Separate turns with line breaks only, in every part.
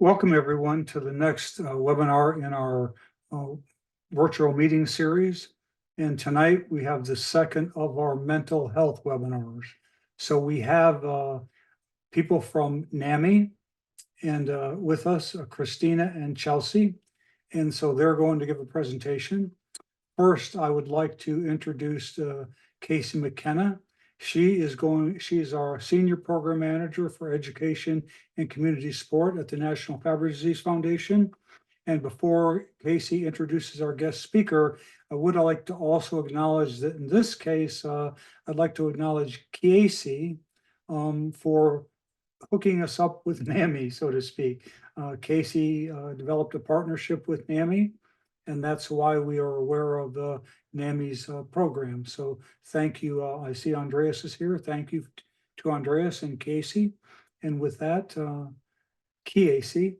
Welcome everyone to the next webinar in our virtual meeting series. And tonight we have the second of our mental health webinars. So we have people from NAMI and with us, Christina and Chelsea. And so they're going to give a presentation. First, I would like to introduce Casey McKenna. She's our Senior Program Manager for Education and Community Support at the National Fabry Disease Foundation. And before Casey introduces our guest speaker, I would like to also acknowledge that in this case, I'd like to acknowledge Chiesi for hooking us up with NAMI, so to speak. Casey developed a partnership with NAMI, and that's why we are aware of the NAMI's program. So thank you. I see Andreas is here. Thank you to Andreas and Casey. And with that, Casey,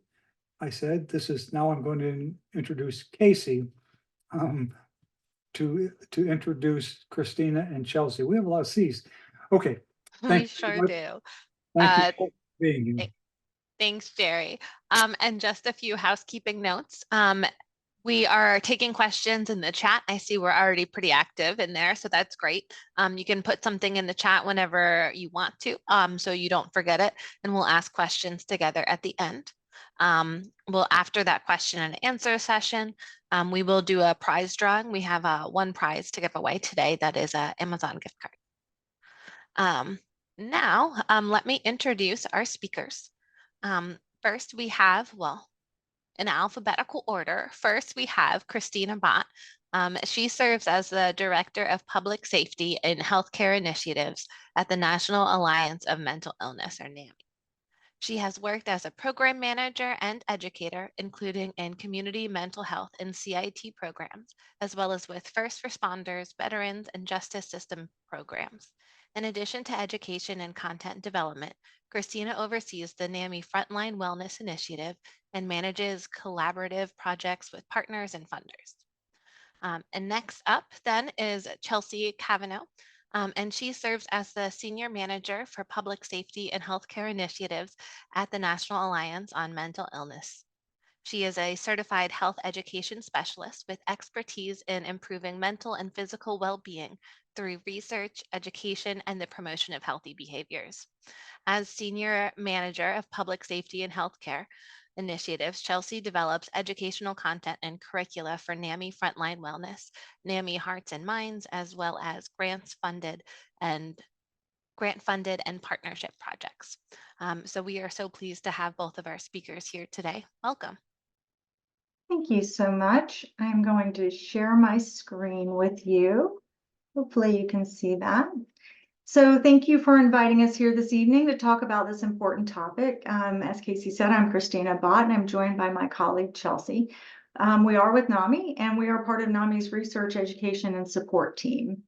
I said, now I'm going to introduce Casey to introduce Christina and Chelsea. We have a lot of C's. Okay.
We sure do.
Thank you for being here.
Thanks, Jerry. And just a few housekeeping notes. We are taking questions in the chat. I see we're already pretty active in there, so that's great. You can put something in the chat whenever you want to, so you don't forget it, and we'll ask questions together at the end. After that question and answer session, we will do a prize drawing. We have one prize to give away today. That is an Amazon gift card. Now, let me introduce our speakers. First, we have, in alphabetical order, first we have Christina Bott. She serves as the Director of Public Safety and Healthcare Initiatives at the National Alliance of Mental Illness, or NAMI. She has worked as a program manager and educator, including in community mental health and CIT programs, as well as with first responders, veterans, and justice system programs. In addition to education and content development, Christina oversees the NAMI Frontline Wellness Initiative and manages collaborative projects with partners and funders. And next up then is Chelsea Kavanaugh, and she serves as the Senior Manager for Public Safety and Healthcare Initiatives at the National Alliance on Mental Illness. She is a certified health education specialist with expertise in improving mental and physical well-being through research, education, and the promotion of healthy behaviors. As Senior Manager of Public Safety and Healthcare Initiatives, Chelsea develops educational content and curricula for NAMI Frontline Wellness, NAMI Hearts and Minds, as well as grant-funded and partnership projects. So we are so pleased to have both of our speakers here today. Welcome.
Thank you so much. I'm going to share my screen with you. Hopefully you can see that. So thank you for inviting us here this evening to talk about this important topic. As Casey said, I'm Christina Bott, and I'm joined by my colleague, Chelsea. We are with NAMI, and we are part of NAMI's research, education, and support team.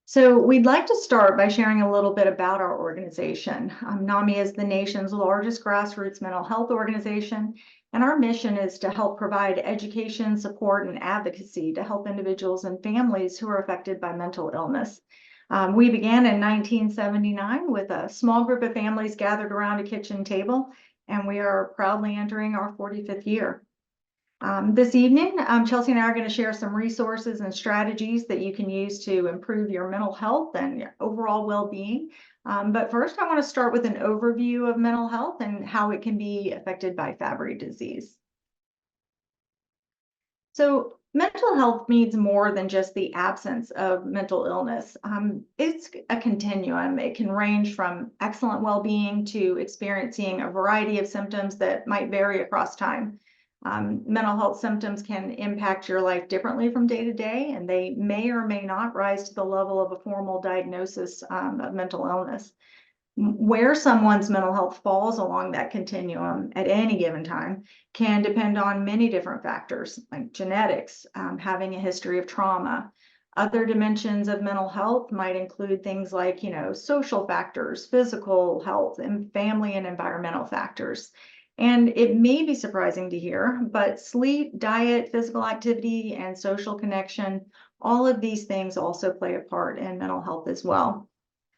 So we'd like to start by sharing a little bit about our organization. NAMI is the nation's largest grassroots mental health organization, and our mission is to help provide education, support, and advocacy to help individuals and families who are affected by mental illness. We began in 1979 with a small group of families gathered around a kitchen table, and we are proudly entering our 45th year. This evening, Chelsea and I are going to share some resources and strategies that you can use to improve your mental health and your overall well-being. But first, I want to start with an overview of mental health and how it can be affected by Fabry disease. So mental health means more than just the absence of mental illness. It's a continuum. It can range from excellent well-being to experiencing a variety of symptoms that might vary across time. Mental health symptoms can impact your life differently from day to day, and they may or may not rise to the level of a formal diagnosis of mental illness. Where someone's mental health falls along that continuum at any given time can depend on many different factors, like genetics, having a history of trauma. Other dimensions of mental health might include things like, social factors, physical health, and family and environmental factors. And it may be surprising to hear, but sleep, diet, physical activity, and social connection, all of these things also play a part in mental health as well.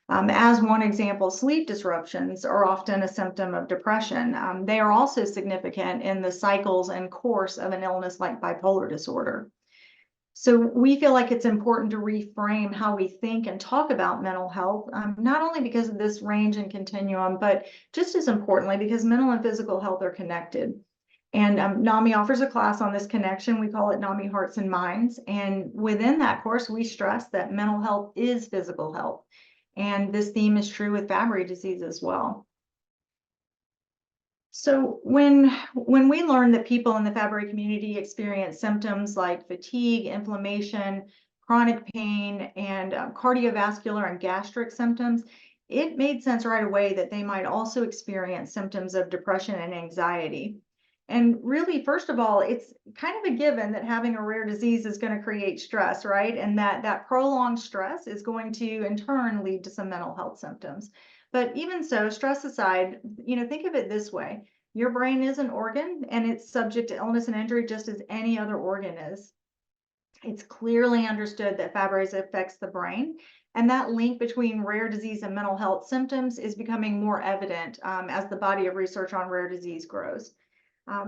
As one example, sleep disruptions are often a symptom of depression. They are also significant in the cycles and course of an illness like bipolar disorder. So we feel like it's important to reframe how we think and talk about mental health, not only because of this range and continuum, but just as importantly, because mental and physical health are connected. And NAMI offers a class on this connection. We call it NAMI Hearts and Minds. And within that course, we stress that mental health is physical health. And this theme is true with Fabry disease as well. So when we learn that people in the Fabry community experience symptoms like fatigue, inflammation, chronic pain, and cardiovascular and gastric symptoms, it made sense right away that they might also experience symptoms of depression and anxiety. And really, first of all, it's kind of a given that having a rare disease is going to create stress, right? And that prolonged stress is going to, in turn, lead to some mental health symptoms. But even so, stress aside, think of it this way. Your brain is an organ, and it's subject to illness and injury just as any other organ is. It's clearly understood that Fabry affects the brain, and that link between rare disease and mental health symptoms is becoming more evident as the body of research on rare disease grows.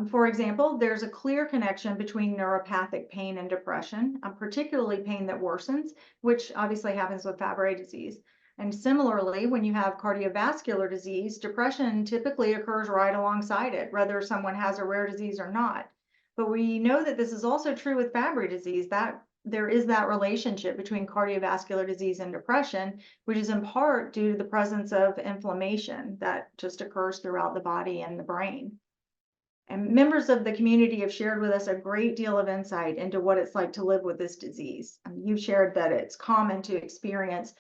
For example, there's a clear connection between neuropathic pain and depression, particularly pain that worsens, which obviously happens with Fabry disease. And similarly, when you have cardiovascular disease, depression typically occurs right alongside it, whether someone has a rare disease or not. But we know that this is also true with Fabry disease, that there is that relationship between cardiovascular disease and depression, which is in part due to the presence of inflammation that just occurs throughout the body and the brain. And members of the community have shared with us a great deal of insight into what it's like to live with this disease. You've shared that it's common to experience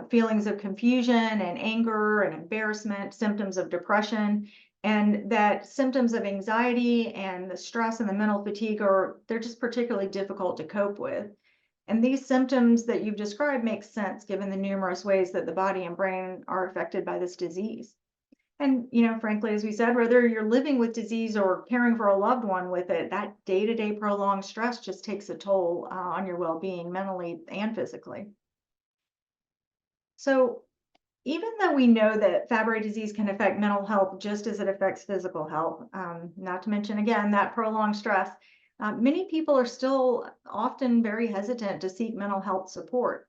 feelings of confusion and anger and embarrassment, symptoms of depression, and that symptoms of anxiety and the stress and the mental fatigue they're just particularly difficult to cope with. And these symptoms that you've described make sense given the numerous ways that the body and brain are affected by this disease. And, frankly, as we said, whether you're living with disease or caring for a loved one with it, that day-to-day prolonged stress just takes a toll on your well-being mentally and physically. So even though we know that Fabry disease can affect mental health just as it affects physical health, not to mention, again, that prolonged stress, many people are still often very hesitant to seek mental health support.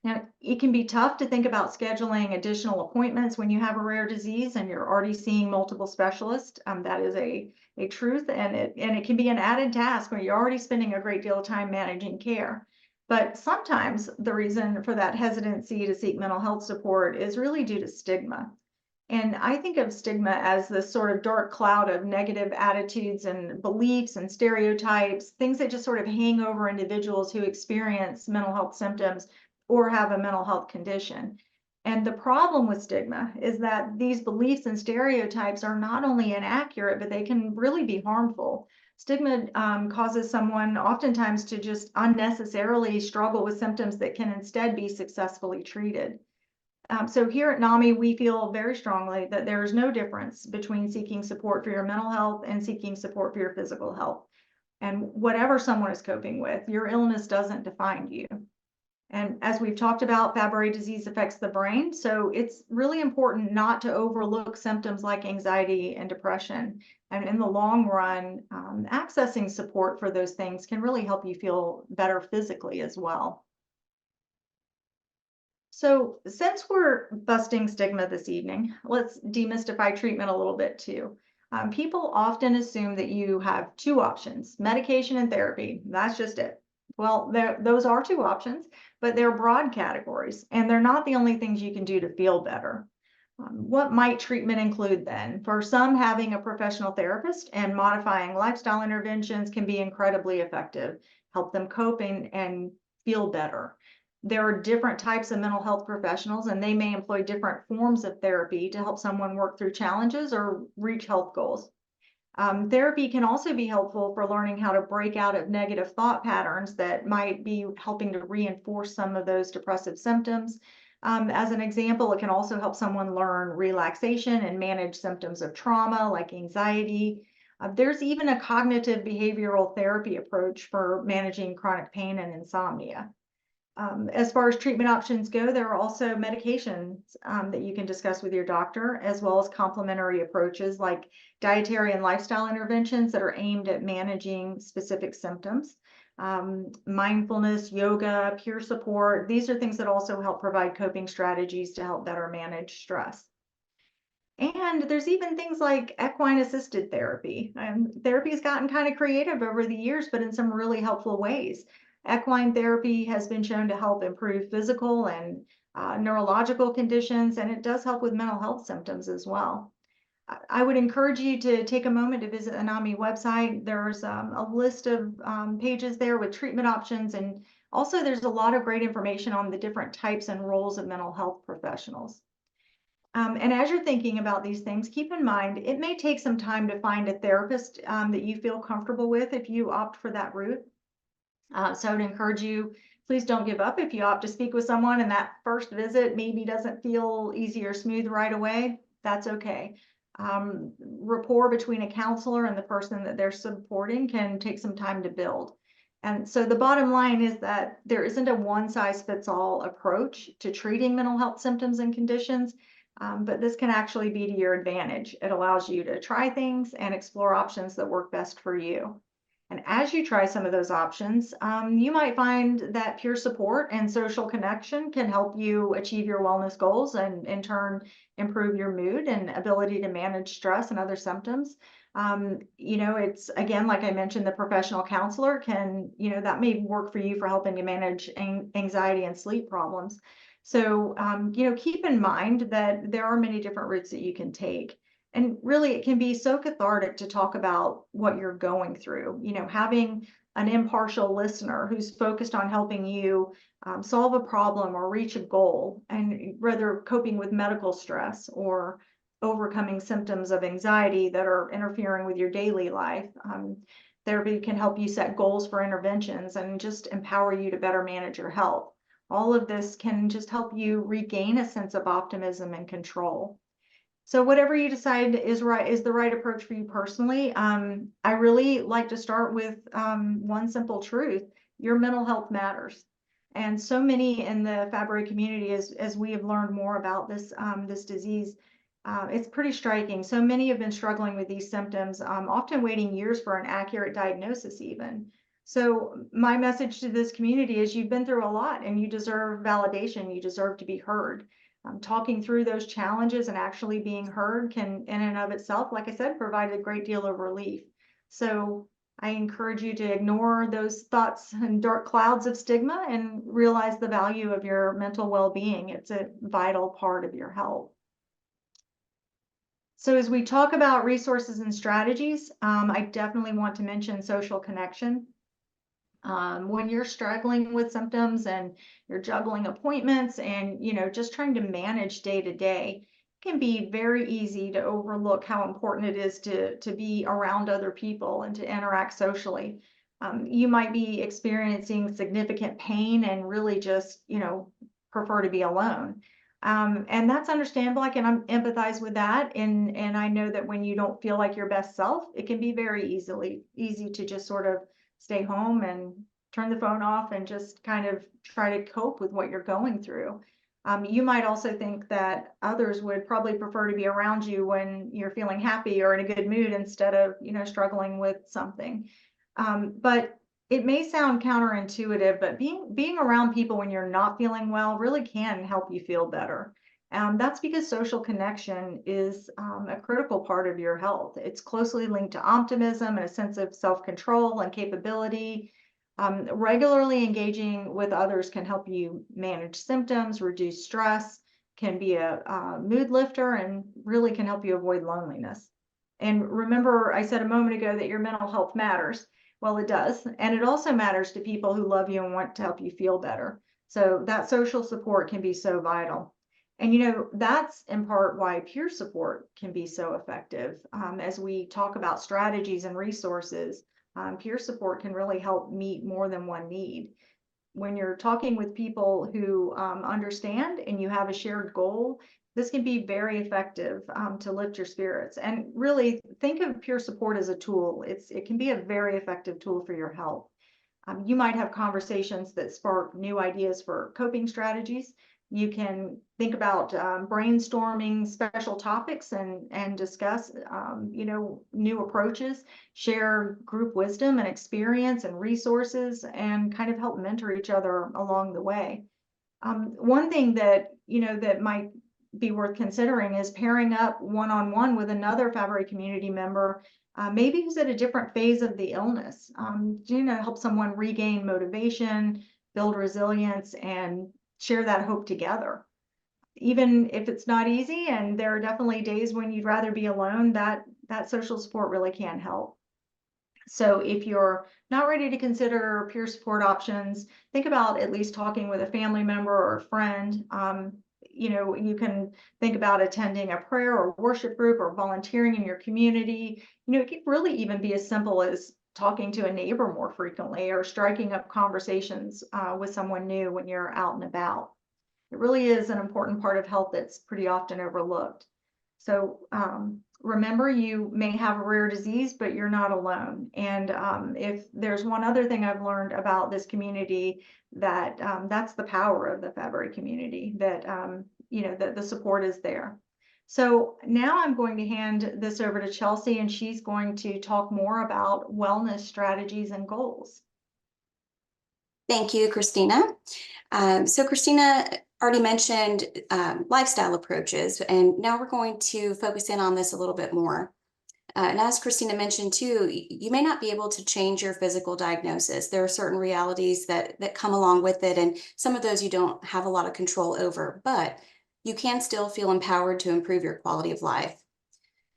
Now, it can be tough to think about scheduling additional appointments when you have a rare disease and you're already seeing multiple specialists. That is a truth, and it can be an added task when you're already spending a great deal of time managing care. But sometimes the reason for that hesitancy to seek mental health support is really due to stigma. And I think of stigma as this sort of dark cloud of negative attitudes and beliefs and stereotypes, things that just sort of hang over individuals who experience mental health symptoms or have a mental health condition. And the problem with stigma is that these beliefs and stereotypes are not only inaccurate, but they can really be harmful. Stigma causes someone oftentimes to just unnecessarily struggle with symptoms that can instead be successfully treated. So here at NAMI, we feel very strongly that there is no difference between seeking support for your mental health and seeking support for your physical health. And whatever someone is coping with, your illness doesn't define you. And as we've talked about, Fabry disease affects the brain, so it's really important not to overlook symptoms like anxiety and depression. And in the long run, accessing support for those things can really help you feel better physically as well. So since we're busting stigma this evening, let's demystify treatment a little bit too. People often assume that you have two options, medication and therapy. That's just it. Well, those are two options, but they're broad categories, and they're not the only things you can do to feel better. What might treatment include then? For some, having a professional therapist and modifying lifestyle interventions can be incredibly effective, help them cope and feel better. There are different types of mental health professionals, and they may employ different forms of therapy to help someone work through challenges or reach health goals. Therapy can also be helpful for learning how to break out of negative thought patterns that might be helping to reinforce some of those depressive symptoms. As an example, it can also help someone learn relaxation and manage symptoms of trauma like anxiety. There's even a cognitive behavioral therapy approach for managing chronic pain and insomnia. As far as treatment options go, there are also medications that you can discuss with your doctor, as well as complementary approaches like dietary and lifestyle interventions that are aimed at managing specific symptoms. Mindfulness, yoga, peer support, these are things that also help provide coping strategies to help better manage stress. And there's even things like equine assisted therapy. Therapy has gotten kind of creative over the years, but in some really helpful ways. Equine therapy has been shown to help improve physical and neurological conditions, and it does help with mental health symptoms as well. I would encourage you to take a moment to visit the NAMI website. There's a list of pages there with treatment options, and also there's a lot of great information on the different types and roles of mental health professionals. And as you're thinking about these things, keep in mind, it may take some time to find a therapist that you feel comfortable with if you opt for that route. So I would encourage you, please don't give up if you opt to speak with someone and that first visit maybe doesn't feel easy or smooth right away. That's okay. Rapport between a counselor and the person that they're supporting can take some time to build. And so the bottom line is that there isn't a one-size-fits-all approach to treating mental health symptoms and conditions, but this can actually be to your advantage. It allows you to try things and explore options that work best for you. And as you try some of those options, you might find that peer support and social connection can help you achieve your wellness goals and in turn improve your mood and ability to manage stress and other symptoms. It's again, like I mentioned, the professional counselor can, that may work for you for helping to manage anxiety and sleep problems. So, keep in mind that there are many different routes that you can take. And really, it can be so cathartic to talk about what you're going through. Having an impartial listener who's focused on helping you solve a problem or reach a goal, and whether coping with medical stress or overcoming symptoms of anxiety that are interfering with your daily life. Therapy can help you set goals for interventions and just empower you to better manage your health. All of this can just help you regain a sense of optimism and control. So whatever you decide is the right approach for you personally. I really like to start with one simple truth: your mental health matters. And so many in the Fabry community, as we have learned more about this disease, it's pretty striking. So many have been struggling with these symptoms, often waiting years for an accurate diagnosis even. So my message to this community is you've been through a lot and you deserve validation. You deserve to be heard. Talking through those challenges and actually being heard can, in and of itself, like I said, provide a great deal of relief. So I encourage you to ignore those thoughts and dark clouds of stigma and realize the value of your mental well-being. It's a vital part of your health. So as we talk about resources and strategies, I definitely want to mention social connection. When you're struggling with symptoms and you're juggling appointments and, just trying to manage day to day, it can be very easy to overlook how important it is to be around other people and to interact socially. You might be experiencing significant pain and really just, prefer to be alone. And that's understandable. I can empathize with that. And I know that when you don't feel like your best self, it can be very easy to just sort of stay home and turn the phone off and just kind of try to cope with what you're going through. You might also think that others would probably prefer to be around you when you're feeling happy or in a good mood instead of, struggling with something. But it may sound counterintuitive, but being around people when you're not feeling well really can help you feel better. That's because social connection is a critical part of your health. It's closely linked to optimism and a sense of self-control and capability. Regularly engaging with others can help you manage symptoms, reduce stress, can be a mood lifter, and really can help you avoid loneliness. And remember, I said a moment ago that your mental health matters. Well, it does. And it also matters to people who love you and want to help you feel better. So that social support can be so vital. And that's in part why peer support can be so effective. As we talk about strategies and resources, peer support can really help meet more than one need. When you're talking with people who understand and you have a shared goal, this can be very effective to lift your spirits. And really think of peer support as a tool. It can be a very effective tool for your health. You might have conversations that spark new ideas for coping strategies. You can think about brainstorming special topics and discuss, new approaches, share group wisdom and experience and resources, and kind of help mentor each other along the way. One thing that, that might be worth considering is pairing up one-on-one with another Fabry community member, maybe who's at a different phase of the illness, help someone regain motivation, build resilience, and share that hope together. Even if it's not easy, and there are definitely days when you'd rather be alone, that social support really can help. So if you're not ready to consider peer support options, think about at least talking with a family member or a friend. You can think about attending a prayer or worship group or volunteering in your community. It could really even be as simple as talking to a neighbor more frequently or striking up conversations with someone new when you're out and about. It really is an important part of health that's pretty often overlooked. So remember, you may have a rare disease, but you're not alone. And if there's one other thing I've learned about this community, that that's the power of the Fabry community, that that the support is there. So now I'm going to hand this over to Chelsea, and she's going to talk more about wellness strategies and goals.
Thank you, Christina. So Christina already mentioned lifestyle approaches, and now we're going to focus in on this a little bit more. And as Christina mentioned too, you may not be able to change your physical diagnosis. There are certain realities that come along with it, and some of those you don't have a lot of control over, but you can still feel empowered to improve your quality of life.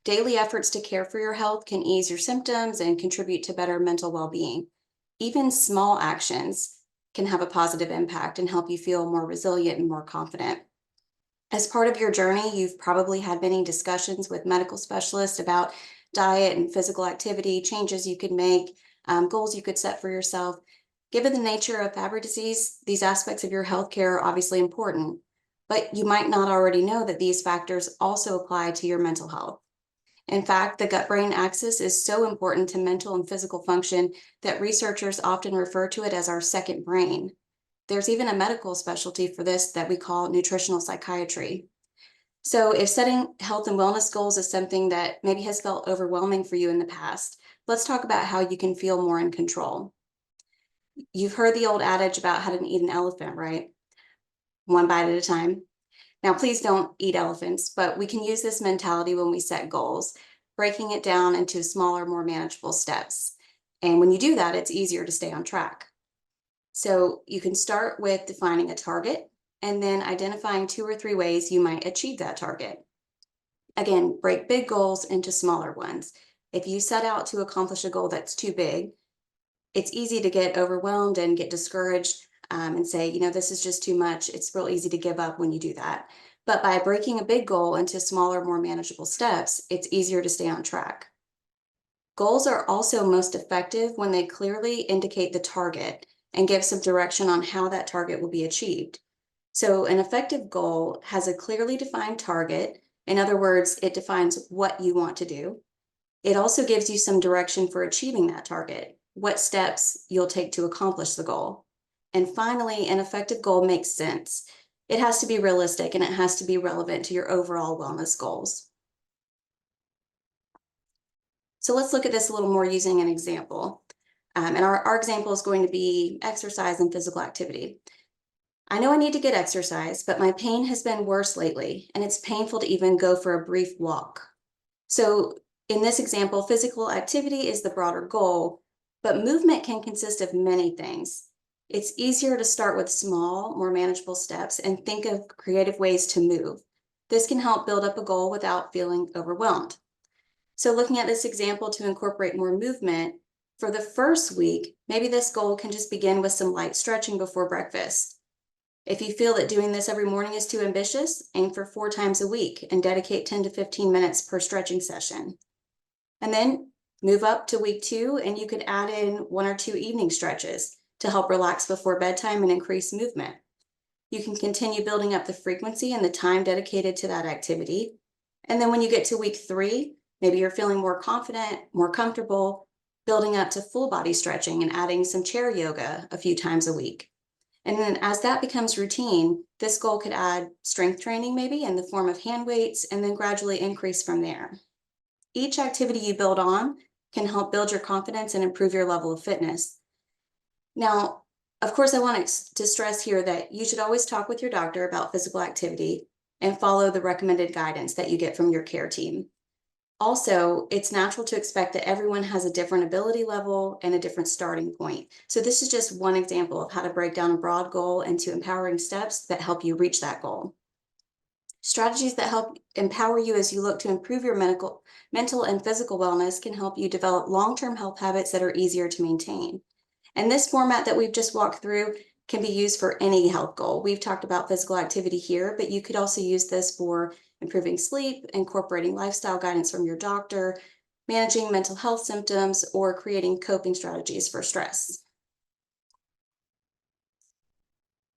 Daily efforts to care for your health can ease your symptoms and contribute to better mental well-being. Even small actions can have a positive impact and help you feel more resilient and more confident. As part of your journey, you've probably had many discussions with medical specialists about diet and physical activity, changes you could make, goals you could set for yourself. Given the nature of Fabry disease, these aspects of your healthcare are obviously important, but you might not already know that these factors also apply to your mental health. In fact, the gut-brain axis is so important to mental and physical function that researchers often refer to it as our second brain. There's even a medical specialty for this that we call nutritional psychiatry. So if setting health and wellness goals is something that maybe has felt overwhelming for you in the past, let's talk about how you can feel more in control. You've heard the old adage about how to eat an elephant, right? One bite at a time. Now, please don't eat elephants, but we can use this mentality when we set goals, breaking it down into smaller, more manageable steps. And when you do that, it's easier to stay on track. So you can start with defining a target and then identifying 2 or 3 ways you might achieve that target. Again, break big goals into smaller ones. If you set out to accomplish a goal that's too big, it's easy to get overwhelmed and get discouraged and say, this is just too much. It's real easy to give up when you do that. But by breaking a big goal into smaller, more manageable steps, it's easier to stay on track. Goals are also most effective when they clearly indicate the target and give some direction on how that target will be achieved. So an effective goal has a clearly defined target. In other words, it defines what you want to do. It also gives you some direction for achieving that target, what steps you'll take to accomplish the goal. And finally, an effective goal makes sense. It has to be realistic and it has to be relevant to your overall wellness goals. So let's look at this a little more using an example. And our example is going to be exercise and physical activity. I know I need to get exercise, but my pain has been worse lately, and it's painful to even go for a brief walk. So in this example, physical activity is the broader goal, but movement can consist of many things. It's easier to start with small, more manageable steps and think of creative ways to move. This can help build up a goal without feeling overwhelmed. So looking at this example to incorporate more movement, for the first week, maybe this goal can just begin with some light stretching before breakfast. If you feel that doing this every morning is too ambitious, aim for 4 times a week and dedicate 10 to 15 minutes per stretching session. And then move up to week 2, and you could add in 1 or 2 evening stretches to help relax before bedtime and increase movement. You can continue building up the frequency and the time dedicated to that activity. And then when you get to week 3, maybe you're feeling more confident, more comfortable, building up to full body stretching and adding some chair yoga a few times a week. And then as that becomes routine, this goal could add strength training maybe in the form of hand weights and then gradually increase from there. Each activity you build on can help build your confidence and improve your level of fitness. Now, of course, I want to stress here that you should always talk with your doctor about physical activity and follow the recommended guidance that you get from your care team. Also, it's natural to expect that everyone has a different ability level and a different starting point. So this is just one example of how to break down a broad goal into empowering steps that help you reach that goal. Strategies that help empower you as you look to improve your mental and physical wellness can help you develop long-term health habits that are easier to maintain. And this format that we've just walked through can be used for any health goal. We've talked about physical activity here, but you could also use this for improving sleep, incorporating lifestyle guidance from your doctor, managing mental health symptoms, or creating coping strategies for stress.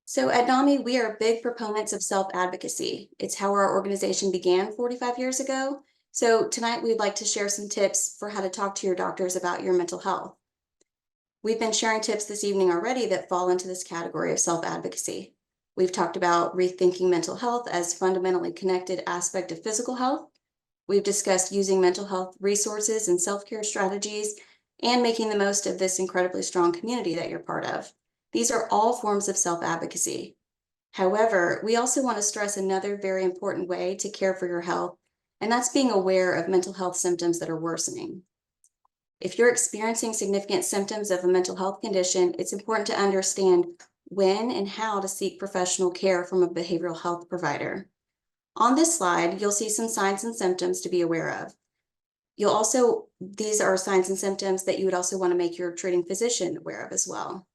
So at NAMI, we are big proponents of self-advocacy. It's how our organization began 45 years ago. So tonight we'd like to share some tips for how to talk to your doctors about your mental health. We've been sharing tips this evening already that fall into this category of self-advocacy. We've talked about rethinking mental health as a fundamentally connected aspect of physical health. We've discussed using mental health resources and self-care strategies and making the most of this incredibly strong community that you're part of. These are all forms of self-advocacy. However, we also want to stress another very important way to care for your health, and that's being aware of mental health symptoms that are worsening. If you're experiencing significant symptoms of a mental health condition, it's important to understand when and how to seek professional care from a behavioral health provider. On this slide, you'll see some signs and symptoms to be aware of. These are signs and symptoms that you would also want to make your treating physician aware of as well.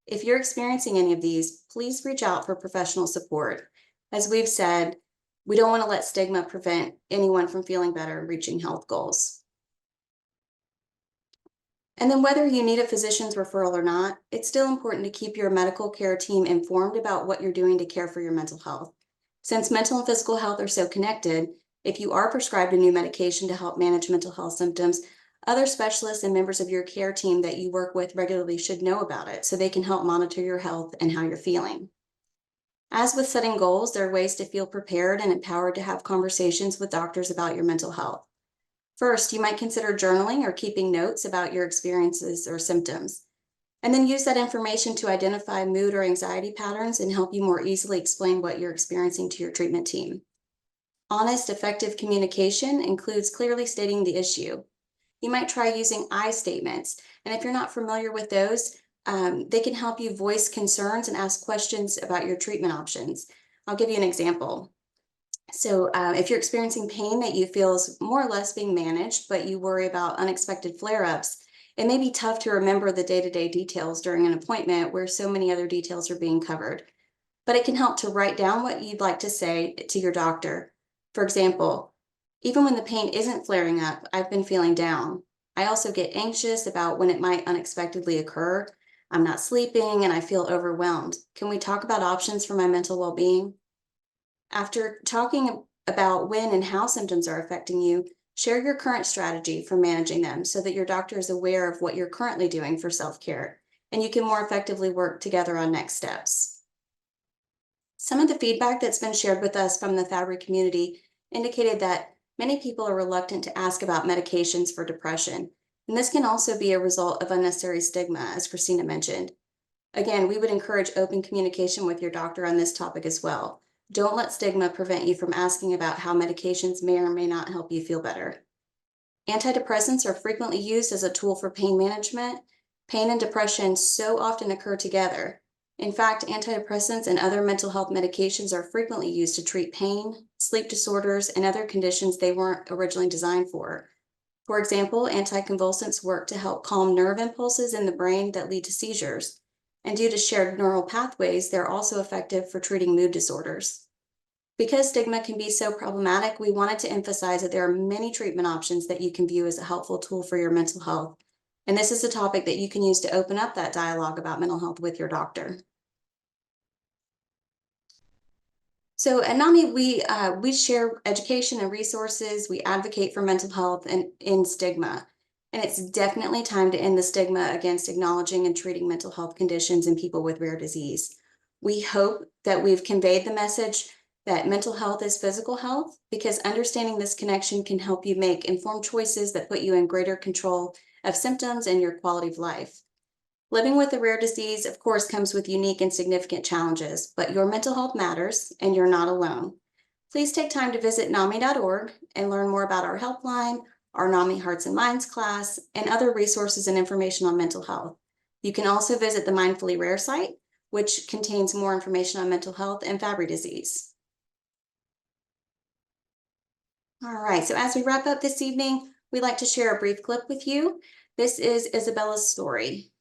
If you're experiencing any of these, please reach out for professional support. As we've said, we don't want to let stigma prevent anyone from feeling better and reaching health goals. And then whether you need a physician's referral or not, it's still important to keep your medical care team informed about what you're doing to care for your mental health. Since mental and physical health are so connected, if you are prescribed a new medication to help manage mental health symptoms, other specialists and members of your care team that you work with regularly should know about it so they can help monitor your health and how you're feeling. As with setting goals, there are ways to feel prepared and empowered to have conversations with doctors about your mental health. First, you might consider journaling or keeping notes about your experiences or symptoms, and then use that information to identify mood or anxiety patterns and help you more easily explain what you're experiencing to your treatment team. Honest, effective communication includes clearly stating the issue. You might try using I statements, and if you're not familiar with those, they can help you voice concerns and ask questions about your treatment options. I'll give you an example. So if you're experiencing pain that you feel is more or less being managed, but you worry about unexpected flare-ups, it may be tough to remember the day-to-day details during an appointment where so many other details are being covered. But it can help to write down what you'd like to say to your doctor. For example, even when the pain isn't flaring up, I've been feeling down. I also get anxious about when it might unexpectedly occur. I'm not sleeping and I feel overwhelmed. Can we talk about options for my mental well-being? After talking about when and how symptoms are affecting you, share your current strategy for managing them so that your doctor is aware of what you're currently doing for self-care, and you can more effectively work together on next steps. Some of the feedback that's been shared with us from the Fabry community indicated that many people are reluctant to ask about medications for depression, and this can also be a result of unnecessary stigma, as Christina mentioned. Again, we would encourage open communication with your doctor on this topic as well. Don't let stigma prevent you from asking about how medications may or may not help you feel better. Antidepressants are frequently used as a tool for pain management. Pain and depression so often occur together. In fact, antidepressants and other mental health medications are frequently used to treat pain, sleep disorders, and other conditions they weren't originally designed for. For example, anticonvulsants work to help calm nerve impulses in the brain that lead to seizures. And due to shared neural pathways, they're also effective for treating mood disorders. Because stigma can be so problematic, we wanted to emphasize that there are many treatment options that you can view as a helpful tool for your mental health. And this is a topic that you can use to open up that dialogue about mental health with your doctor. So at NAMI, we share education and resources. We advocate for mental health and in stigma. and it's definitely time to end the stigma against acknowledging and treating mental health conditions in people with rare disease. We hope that we've conveyed the message that mental health is physical health, because understanding this connection can help you make informed choices that put you in greater control of symptoms and your quality of life. Living with a rare disease, of course, comes with unique and significant challenges, but your mental health matters and you're not alone. Please take time to visit NAMI.org and learn more about our helpline, our NAMI Hearts and Minds class, and other resources and information on mental health. You can also visit the Mindfully Rare site, which contains more information on mental health and Fabry disease. All right, so as we wrap up this evening, we'd like to share a brief clip with you. This is Isabella's story.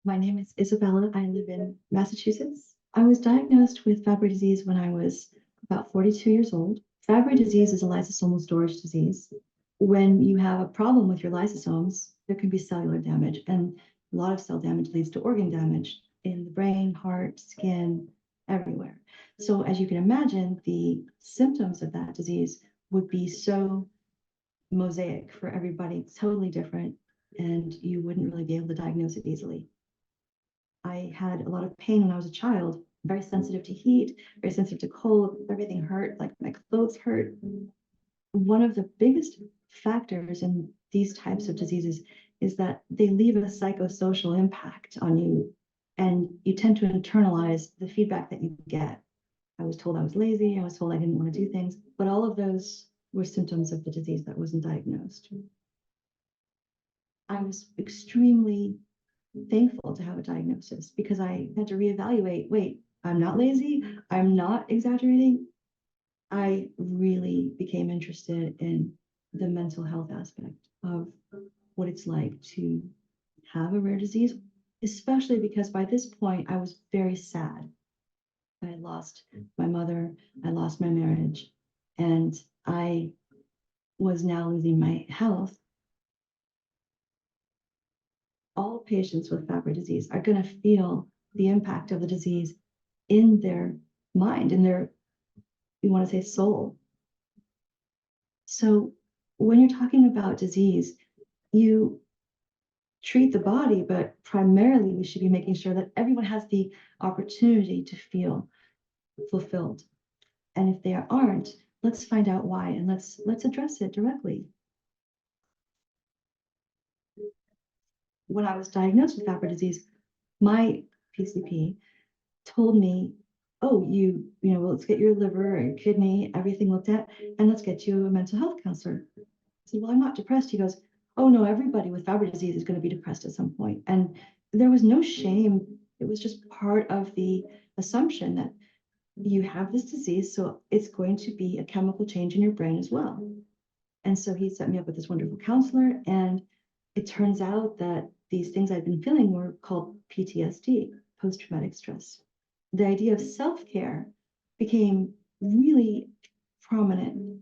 My name is Isabella. I live in Massachusetts. I was diagnosed with Fabry disease when I was about 42 years old. Fabry disease is a lysosomal storage disease. When you have a problem with your lysosomes, there can be cellular damage, and a lot of cell damage leads to organ damage in the brain, heart, skin, everywhere. So as you can imagine, the symptoms of that disease would be so mosaic for everybody, totally different, and you wouldn't really be able to diagnose it easily. I had a lot of pain when I was a child, very sensitive to heat, very sensitive to cold, everything hurt, like my clothes hurt. One of the biggest factors in these types of diseases is that they leave a psychosocial impact on you, and you tend to internalize the feedback that you get. I was told I was lazy, I was told I didn't want to do things, but all of those were symptoms of the disease that wasn't diagnosed. I was extremely thankful to have a diagnosis because I had to reevaluate, wait, I'm not lazy, I'm not exaggerating. I really became interested in the mental health aspect of what it's like to have a rare disease, especially because by this point I was very sad. I had lost my mother, I lost my marriage, and I was now losing my health. All patients with Fabry disease are going to feel the impact of the disease in their mind, in their, you want to say, soul. So when you're talking about disease, you treat the body, but primarily we should be making sure that everyone has the opportunity to feel fulfilled. And if they aren't, let's find out why, and let's address it directly. When I was diagnosed with Fabry disease, my PCP told me, oh, you know, let's get your liver and kidney, everything looked at, and let's get you a mental health counselor. I said, well, I'm not depressed. He goes, oh no, everybody with Fabry disease is going to be depressed at some point. And there was no shame. It was just part of the assumption that you have this disease, so it's going to be a chemical change in your brain as well. And so he set me up with this wonderful counselor, and it turns out that these things I'd been feeling were called PTSD, post-traumatic stress. The idea of self-care became really prominent.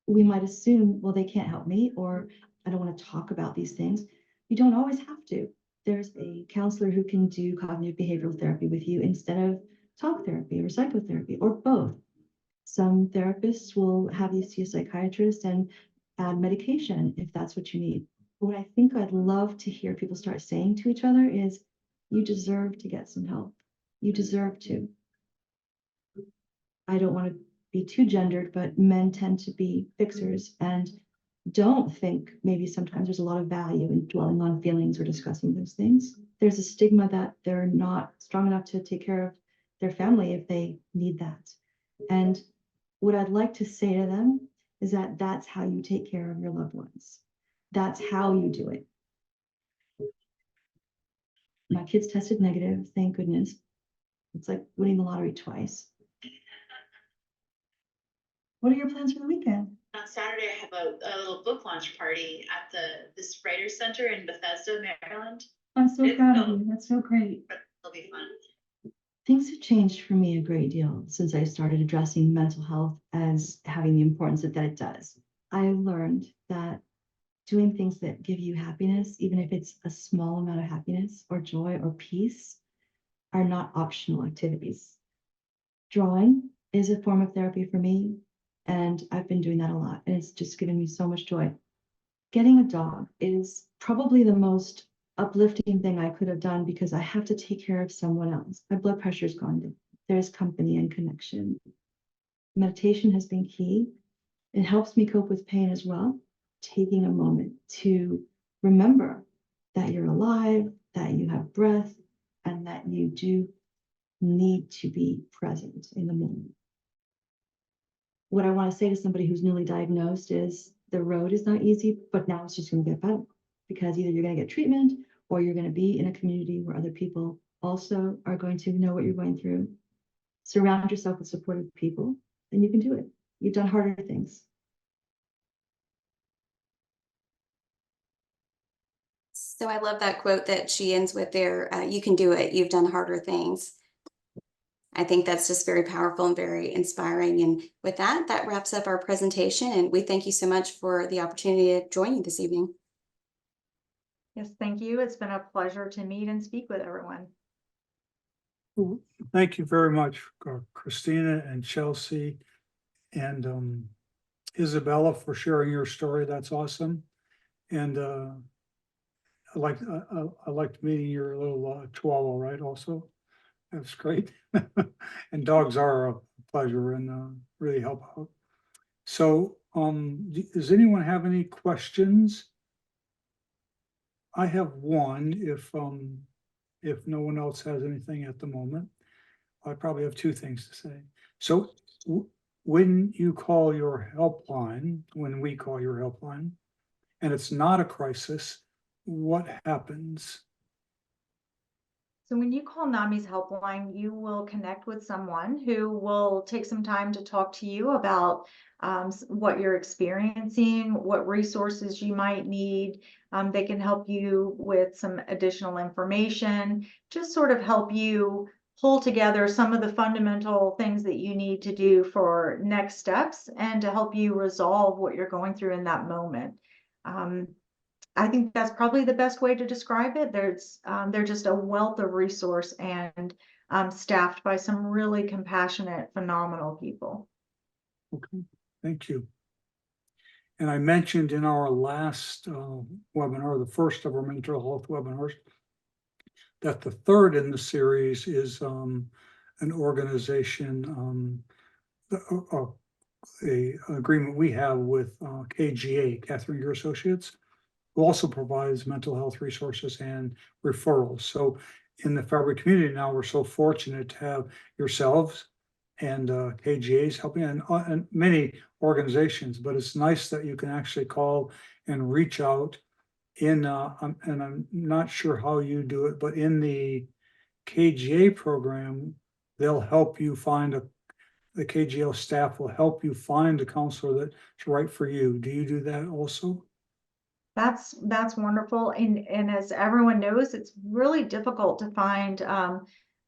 We might assume, well, they can't help me, or I don't want to talk about these things. You don't always have to. There's a counselor who can do cognitive behavioral therapy with you instead of talk therapy or psychotherapy, or both. Some therapists will have you see a psychiatrist and add medication if that's what you need. But what I think I'd love to hear people start saying to each other is, you deserve to get some help. You deserve to. I don't want to be too gendered, but men tend to be fixers and don't think maybe sometimes there's a lot of value in dwelling on feelings or discussing those things. There's a stigma that they're not strong enough to take care of their family if they need that. And what I'd like to say to them is that that's how you take care of your loved ones. That's how you do it. My kids tested negative, thank goodness. It's like winning the lottery twice. What are your plans for the weekend?
On Saturday, I have a little book launch party at this Writers Center in Bethesda, Maryland.
I'm so proud of you. That's so great.
It'll be fun.
Things have changed for me a great deal since I started addressing mental health as having the importance that it does. I learned that doing things that give you happiness, even if it's a small amount of happiness or joy or peace, are not optional activities. Drawing is a form of therapy for me, and I've been doing that a lot, and it's just given me so much joy. Getting a dog is probably the most uplifting thing I could have done because I have to take care of someone else. My blood pressure's gone down. There's company and connection. Meditation has been key. It helps me cope with pain as well. Taking a moment to remember that you're alive, that you have breath, and that you do need to be present in the moment. What I want to say to somebody who's newly diagnosed is the road is not easy, but now it's just going to get better because either you're going to get treatment or you're going to be in a community where other people also are going to know what you're going through. Surround yourself with supportive people and you can do it. You've done harder things.
So I love that quote that she ends with there. You can do it. You've done harder things. I think that's just very powerful and very inspiring. And with that, that wraps up our presentation. And we thank you so much for the opportunity to join you this evening.
Yes, thank you. It's been a pleasure to meet and speak with everyone.
Thank you very much, Christina and Chelsea and Isabella, for sharing your story. That's awesome. And I liked meeting your little chihuahua, right? Also, that's great. And dogs are a pleasure and really help out. So, does anyone have any questions? I have one. If no one else has anything at the moment, I probably have two things to say. So, when you call your helpline, when we call your helpline, and it's not a crisis, what happens?
So when you call NAMI's helpline, you will connect with someone who will take some time to talk to you about what you're experiencing, what resources you might need. They can help you with some additional information, just sort of help you pull together some of the fundamental things that you need to do for next steps and to help you resolve what you're going through in that moment. I think that's probably the best way to describe it. They're just a wealth of resource and staffed by some really compassionate, phenomenal people.
Okay, thank you. And I mentioned in our last webinar, the first of our mental health webinars, that the third in the series is an organization, an agreement we have with KGA, Catherine Gear Associates, who also provides mental health resources and referrals. So in the Fabry community now, we're so fortunate to have yourselves and KGAs helping and many organizations, but it's nice that you can actually call and reach out in, and I'm not sure how you do it, but in the KGA program, they'll help you find the KGL staff will help you find a counselor that's right for you. Do you do that also?
That's wonderful. And as everyone knows, it's really difficult to find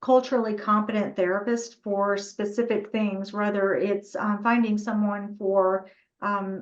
culturally competent therapists for specific things, whether it's finding someone for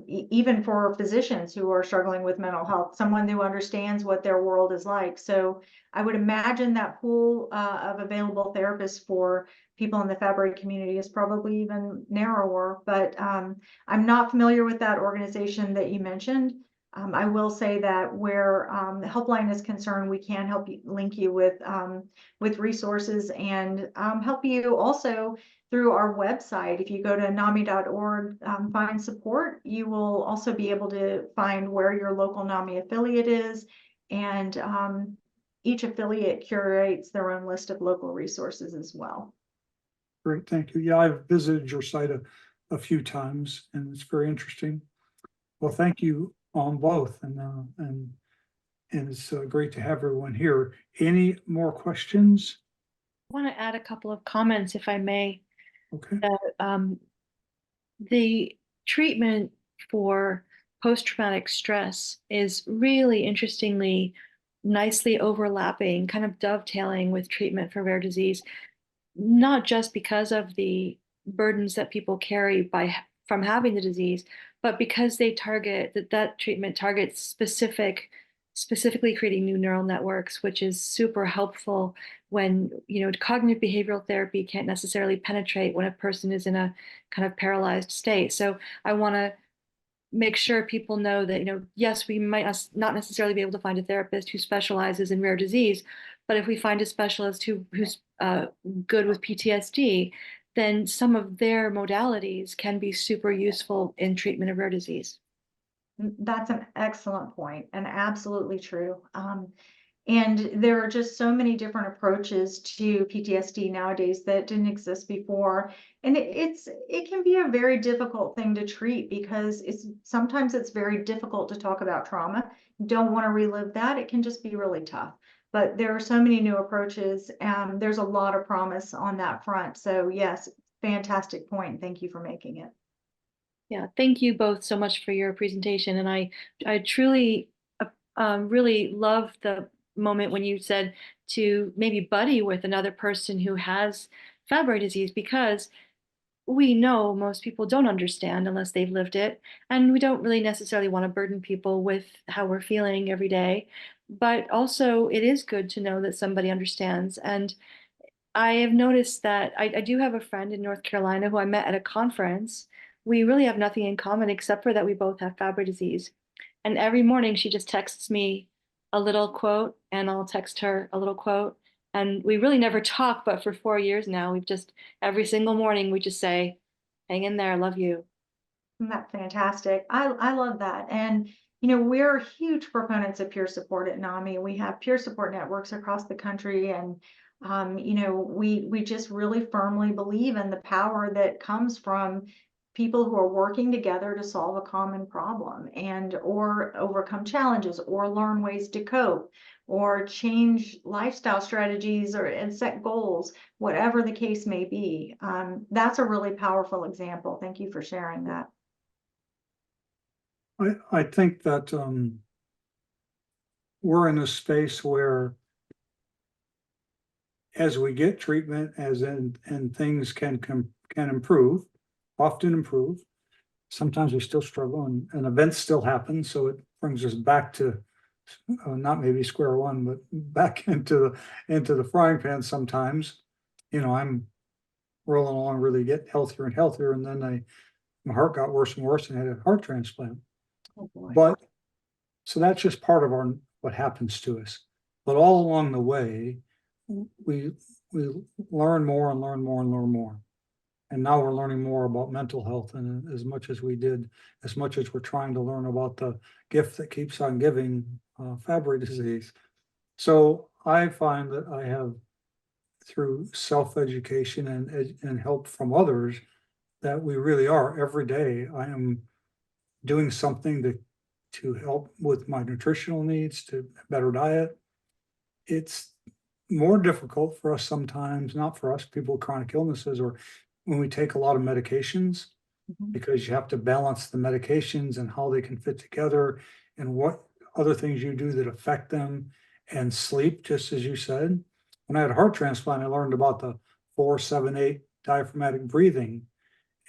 even for physicians who are struggling with mental health, someone who understands what their world is like. So I would imagine that pool of available therapists for people in the Fabry community is probably even narrower, but I'm not familiar with that organization that you mentioned. I will say that where the helpline is concerned, we can help you link you with resources and help you also through our website. If you go to NAMI.org, find support, you will also be able to find where your local NAMI affiliate is. And each affiliate curates their own list of local resources as well.
Great, thank you. Yeah, I've visited your site a few times and it's very interesting. Well, thank you on both and it's great to have everyone here. Any more questions?
I want to add a couple of comments, if I may.
Okay.
The treatment for post-traumatic stress is really interestingly nicely overlapping, kind of dovetailing with treatment for rare disease. not just because of the burdens that people carry from having the disease, but because they target that treatment targets specifically creating new neural networks, which is super helpful when, cognitive behavioral therapy can't necessarily penetrate when a person is in a kind of paralyzed state. So I want to make sure people know that, yes, we might not necessarily be able to find a therapist who specializes in rare disease, but if we find a specialist who's good with PTSD, then some of their modalities can be super useful in treatment of rare disease.
That's an excellent point and absolutely true. And there are just so many different approaches to PTSD nowadays that didn't exist before. And it can be a very difficult thing to treat because sometimes it's very difficult to talk about trauma. Don't want to relive that. It can just be really tough. But there are so many new approaches, and there's a lot of promise on that front. So yes, fantastic point. Thank you for making it.
Yeah, thank you both so much for your presentation. And I truly really love the moment when you said to maybe buddy with another person who has Fabry disease, because we know most people don't understand unless they've lived it. And we don't really necessarily want to burden people with how we're feeling every day. But also, it is good to know that somebody understands. And I have noticed that I do have a friend in North Carolina who I met at a conference. We really have nothing in common except for that we both have Fabry disease. And every morning she just texts me a little quote and I'll text her a little quote. And we really never talk, but for 4 years now, we've just, every single morning, we just say, hang in there, love you.
That's fantastic. I love that. And, we're huge proponents of peer support at NAMI. We have peer support networks across the country. And, we just really firmly believe in the power that comes from people who are working together to solve a common problem or overcome challenges or learn ways to cope or change lifestyle strategies and set goals, whatever the case may be. That's a really powerful example. Thank you for sharing that.
I think that we're in a space where as we get treatment, and things can improve, often improve. Sometimes we still struggle and events still happen. So it brings us back to not maybe square one, but back into the frying pan sometimes. I'm rolling along, really get healthier and healthier. And then my heart got worse and worse and I had a heart transplant.
Oh, boy.
But so that's just part of what happens to us. But all along the way, we learn more and learn more and learn more. And now we're learning more about mental health, and as much as we're trying to learn about the gift that keeps on giving, Fabry disease. So I find that I have, through self-education and help from others, that we really are every day. I am doing something to help with my nutritional needs, to better diet. It's more difficult for us sometimes, not for us, people with chronic illnesses, or when we take a lot of medications, because you have to balance the medications and how they can fit together and what other things you do that affect them, and sleep, just as you said. When I had a heart transplant, I learned about the 4-7-8 diaphragmatic breathing.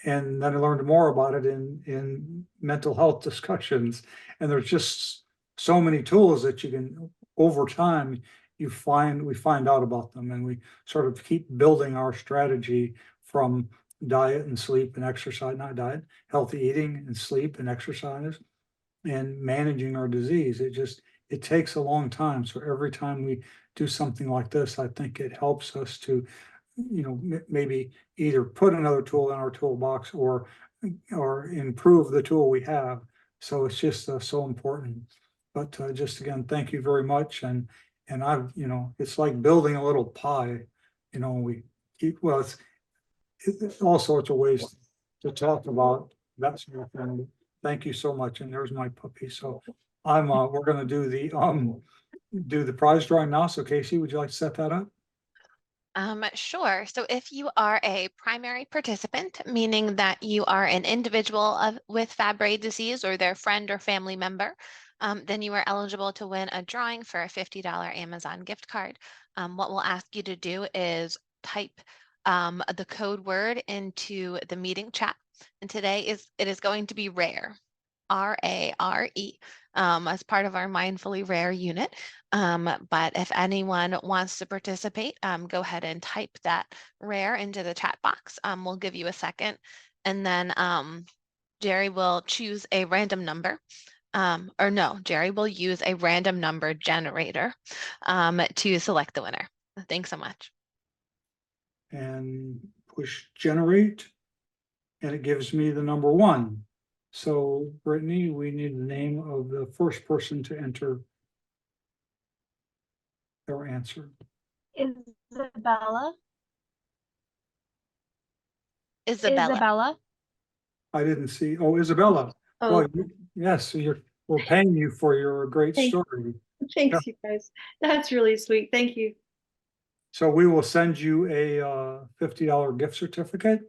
And then I learned more about it in mental health discussions. And there's just so many tools that you can, over time, we find out about them, and we sort of keep building our strategy from diet and sleep and exercise, not diet, healthy eating and sleep and exercise, and managing our disease. It takes a long time. So every time we do something like this, I think it helps us to, maybe either put another tool in our toolbox or improve the tool we have. So it's just so important. But just again, thank you very much. And I've, it's like building a little pie. We eat, well, it's all sorts of ways to talk about that sort of thing. Thank you so much. And there's my puppy. So we're gonna do the prize drawing now. So Casey, would you like to set that up?
Sure. So if you are a primary participant, meaning that you are an individual with Fabry disease or their friend or family member, then you are eligible to win a drawing for a $50 Amazon gift card. What we'll ask you to do is type the code word into the meeting chat. And today it is going to be RARE, R-A-R-E, as part of our Mindfully Rare unit. But if anyone wants to participate, go ahead and type that RARE into the chat box. We'll give you a second, and then Jerry will choose a random number. Or no, Jerry will use a random number generator to select the winner. Thanks so much.
And push generate, and it gives me the number 1. So Brittany, we need the name of the first person to enter their answer.
Isabella.
Isabella.
I didn't see, oh, Isabella.
Oh,
Well, yes, so we're paying you for your great
Thank-
story.
thanks, you guys. That's really sweet. Thank you.
So we will send you a $50 gift certificate.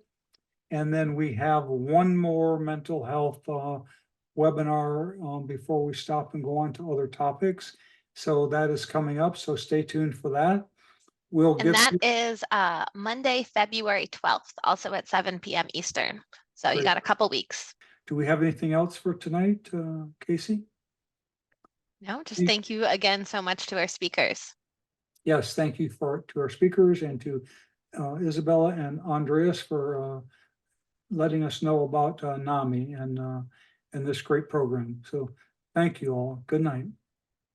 And then we have one more mental health webinar before we stop and go on to other topics. So that is coming up. So stay tuned for that. We'll
And
get
that is Monday, February 12th, also at 7 p.m. Eastern. So you
Great.
got a couple weeks.
Do we have anything else for tonight, Casey?
No, just
Thank-
thank you again so much to our speakers.
Yes, thank you to our speakers and to Isabella and Andreas for letting us know about NAMI and this great program. So thank you all. Good night.